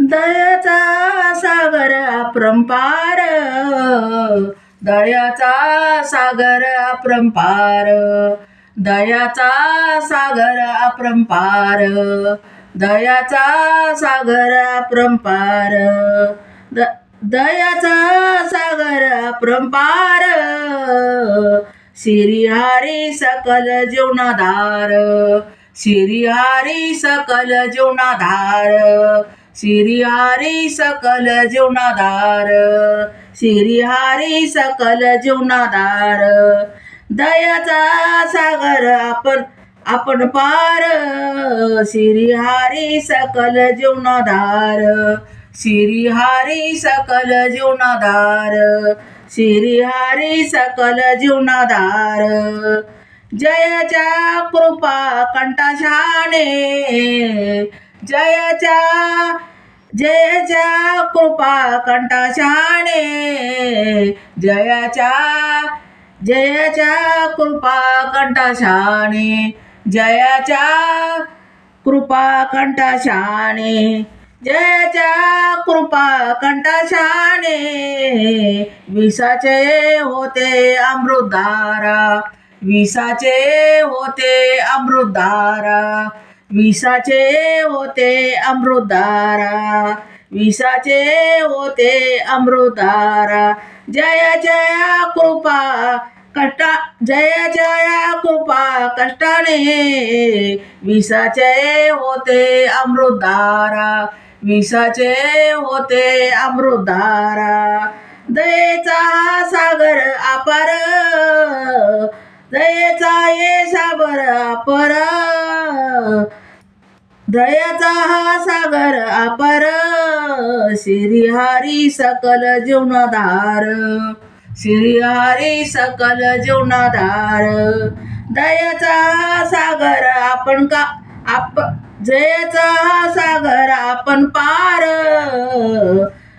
दयाचा सागर अपरंपार, दयाचा सागर अपरंपार, दयाचा सागर अपरंपार, दयाचा सागर अपरंपार, दयाचा सागर अपरंपार, श्रीहरी सकल जीवनाधार, श्रीहरी सकल जीवनाधार, श्रीहरी सकल जीवनाधार, श्रीहरी सकल जीवनाधार, दयाचा सागर आपण पार, श्रीहरी सकल जीवनाधार, श्रीहरी सकल जीवनाधार, श्रीहरी सकल जीवनाधार, जयाच्या कृपा कंटाशाने, जयाच्या कृपा कंटाशाने, जयाच्या कृपा कंटाशाने, जयाच्या कृपा कंटाशाने, जयाच्या कृपा कंटाशाने, विषाचे होते अमृतधारा, विषाचे होते अमृतधारा, विषाचे होते अमृतधारा, विषाचे होते अमृतधारा, जय जय कृपा कष्टा, जय जय कृपा कष्टाने, विषाचे होते अमृतधारा, विषाचे होते अमृतधारा, दयेचा सागर अपार, दयेचा ये सागर अपार, दयाचा सागर अपार, श्रीहरी सकल जीवनाधार, श्रीहरी सकल जीवनाधार, दयाचा सागर आपण जयाचा सागर आपण पार,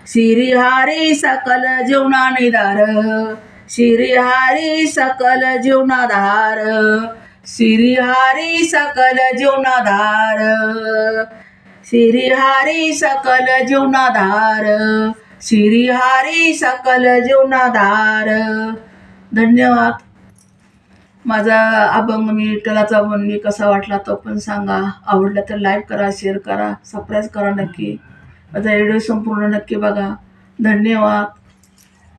श्रीहरी सकल जीवनाधार, श्रीहरी सकल जीवनाधार, श्रीहरी सकल जीवनाधार, श्रीहरी सकल जीवनाधार, श्रीहरी सकल जीवनाधार. धन्यवाद. माझा अभंग मी विठ्ठलाचा म्हणणी कसा वाटला तो पण सांगा. आवडला तर लाईक करा, शेअर करा, सबस्क्राईब करा नक्की. माझा व्हिडिओ संपूर्ण नक्की बघा. धन्यवाद.